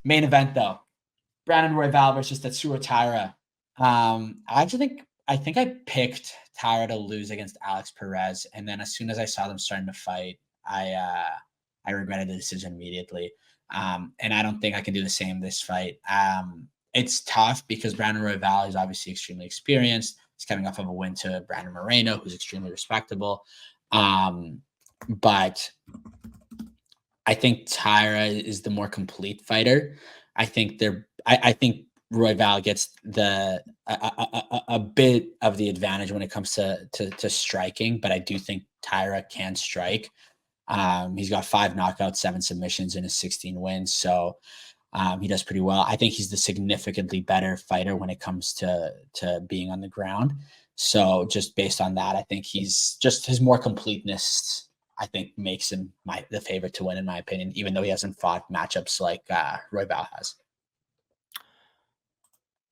Main event though, Brandon Royval versus Tatsuro Taira. I think I picked Taira to lose against Alex Perez, and then as soon as I saw them starting to fight, I regretted the decision immediately. And I don't think I can do the same this fight. It's tough because Brandon Royval is obviously extremely experienced. He's coming off of a win to Brandon Moreno, who's extremely respectable. But I think Taira is the more complete fighter. I think I think Royval gets a bit of the advantage when it comes to striking, but I do think Taira can strike. He's got 5 knockouts, 7 submissions in his 16 wins, so he does pretty well. I think he's the significantly better fighter when it comes to being on the ground. So just based on that, I think he's just his more completeness, I think, makes him the favorite to win, in my opinion, even though he hasn't fought matchups like Royval has.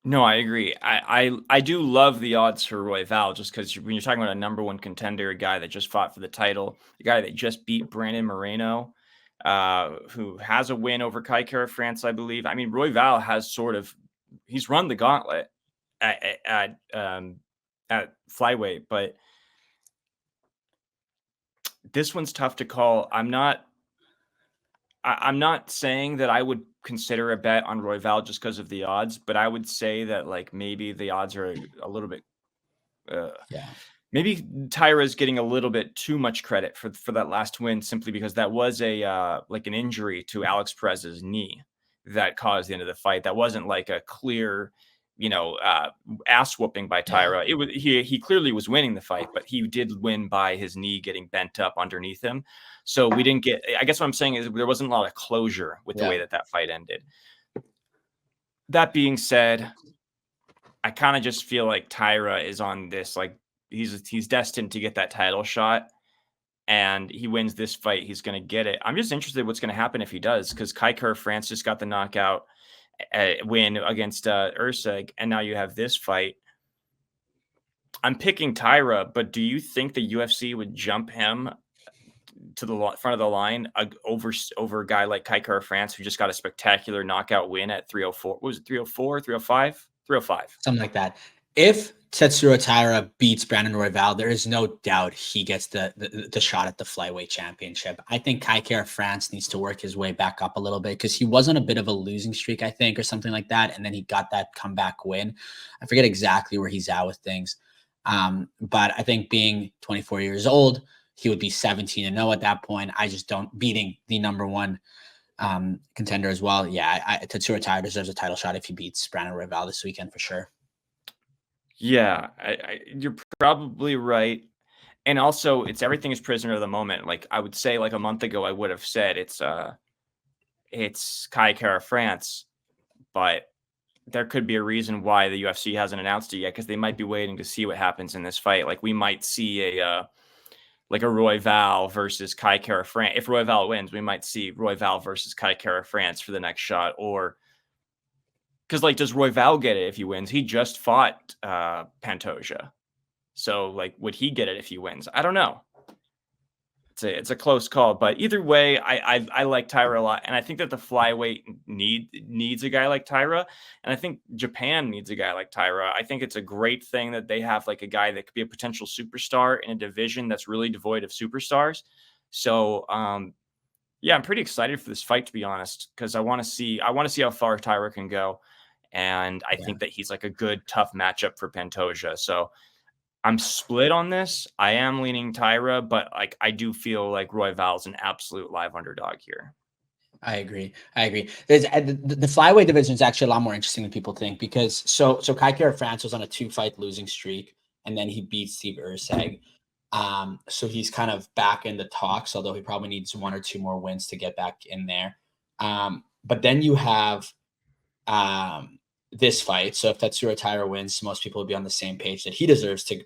No, I agree. I do love the odds for Royval just because when you're talking about a number 1 contender, a guy that just fought for the title, a guy that just beat Brandon Moreno, who has a win over Kai Kara France, I believe. I mean, Royval has he's run the gauntlet at flyweight, but this one's tough to call. I'm not saying that I would consider a bet on Royval just because of the odds, but I would say that like maybe the odds are a little bit maybe Taira is getting a little bit too much credit for that last win, simply because that was a like an injury to Alex Perez's knee that caused the end of the fight. That wasn't like a clear, ass whooping by Taira. It was he clearly was winning the fight, but he did win by his knee getting bent up underneath him. So we didn't get, I guess what I'm saying is there wasn't a lot of closure with the way that fight ended. That being said, I kind of just feel like Taira is on this, like he's destined to get that title shot, and he wins this fight, he's going to get it. I'm just interested in what's going to happen if he does, because Kai Kara France just got the knockout win against Urseg, and now you have this fight. I'm picking Taira, but do you think the UFC would jump him to the front of the line over a guy like Kai Kara France, who just got a spectacular knockout win at 304? What was it, 304, 305? 305. Something like that. If Tatsuro Taira beats Brandon Royval, there is no doubt he gets the shot at the flyweight championship. I think Kai Kara France needs to work his way back up a little bit because he was on a bit of a losing streak, I think, or something like that. And then he got that comeback win. I forget exactly where he's at with things. But I think being 24 years old, he would be 17-0 at that point. I just don't, beating the number 1 contender as well. Yeah, Tatsuro Taira deserves a title shot if he beats Brandon Royval this weekend for sure. Yeah, you're probably right. And also, everything is prisoner of the moment. Like I would say, like a month ago, I would have said it's Kai Kara France, but there could be a reason why the UFC hasn't announced it yet, because they might be waiting to see what happens in this fight. Like we might see a Royval versus Kai Kara France. If Royval wins, we might see Royval versus Kai Kara France for the next shot. Or because, like, does Royval get it if he wins? He just fought Pantoja. So, like, would he get it if he wins? I don't know. It's a close call. But either way, I like Taira a lot. And I think that the flyweight needs a guy like Taira. And I think Japan needs a guy like Taira. I think it's a great thing that they have, like, a guy that could be a potential superstar in a division that's really devoid of superstars. So, yeah, I'm pretty excited for this fight, to be honest, because I want to see how far Taira can go. And I think that he's like a good, tough matchup for Pantoja. So I'm split on this. I am leaning Taira, but like I do feel like Royval's an absolute live underdog here. I agree. The flyweight division is actually a lot more interesting than people think, because so Kai Kara France was on a 2-fight losing streak, and then he beat Steve Urseg. So he's kind of back in the talks, although he probably needs 1 or 2 more wins to get back in there. But then you have this fight. So if Tatsuro Taira wins, most people will be on the same page that he deserves to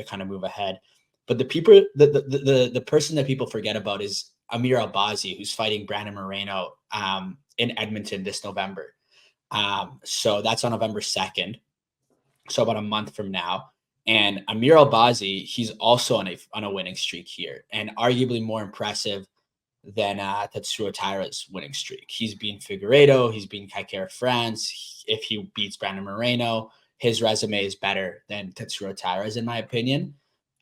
kind of move ahead. But the person that people forget about is Amir Albazi, who's fighting Brandon Moreno in Edmonton this November. So that's on November 2nd. So about a month from now. And Amir Albazi, he's also on a winning streak here, and arguably more impressive than Tatsuro Taira's winning streak. He's beaten Figueiredo. He's beaten Kaikara France. If he beats Brandon Moreno, his resume is better than Tatsuro Taira's, in my opinion.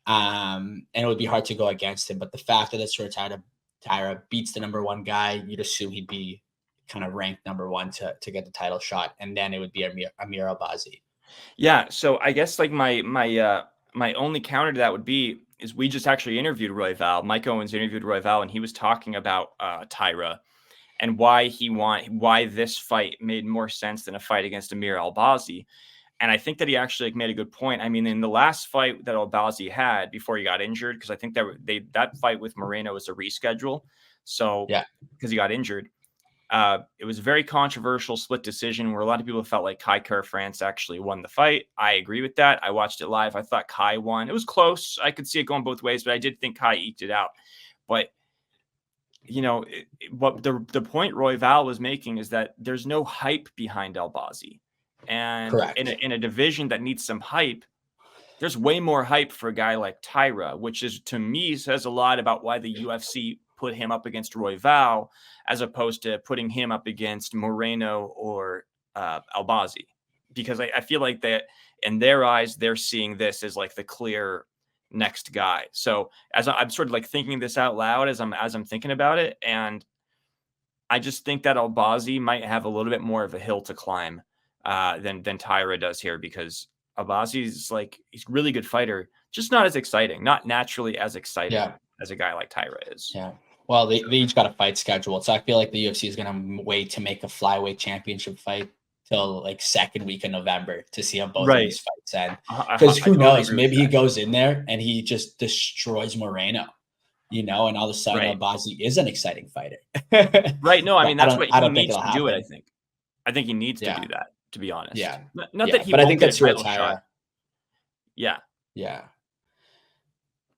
And it would be hard to go against him. But the fact that Tatsuro Taira beats the number one guy, you'd assume he'd be kind of ranked number one to get the title shot. And then it would be Amir Albazi. Yeah. So I guess like my only counter to that would be is we just actually interviewed Royval. Mike Owens interviewed Royval, and he was talking about Taira and why this fight made more sense than a fight against Amir Albazi. And I think that he actually made a good point. I mean, in the last fight that Albazi had before he got injured, because I think that fight with Moreno was a reschedule. So yeah, because he got injured, it was a very controversial split decision where a lot of people felt like Kaikara France actually won the fight. I agree with that. I watched it live. I thought Kai won. It was close. I could see it going both ways, but I did think Kai eked it out. But what the point Royval was making is that there's no hype behind Albazi, and in a division that needs some hype, there's way more hype for a guy like Taira, which is, to me, says a lot about why the UFC put him up against Royval as opposed to putting him up against Moreno or Albazi, because I feel like that in their eyes, they're seeing this as like the clear next guy. So as I'm sort of like thinking this out loud as I'm thinking about it, and I just think that Albazi might have a little bit more of a hill to climb than Taira does here, because Albazi's like, he's a really good fighter, just not as exciting, not naturally as exciting as a guy like Taira is. Yeah. Well, they each got a fight scheduled, so I feel like the UFC is going to wait to make a flyweight championship fight till like second week of November to see how both of these fights end. Because who knows, maybe he goes in there and he just destroys Moreno, and all of a sudden Albazi is an exciting fighter. Right. No, I mean, that's what he needs to do it, I think he needs to do that, to be honest. Yeah. Not that he but won't I think get that's a title shot. Yeah. Yeah.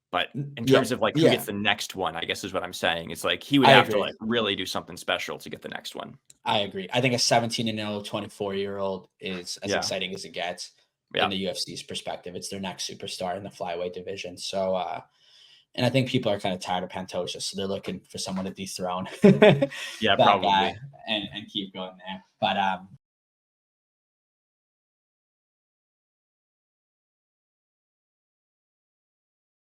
But in terms of like who gets the next one, I guess is what I'm saying. It's like he would have to like really do something special to get the next one. I agree. I think a 17-0, 24-year-old is as exciting as it gets in the UFC's perspective. It's their next superstar in the flyweight division. So, and I think people are kind of tired of Pantoja, so they're looking for someone to dethrone that probably guy and keep going there. But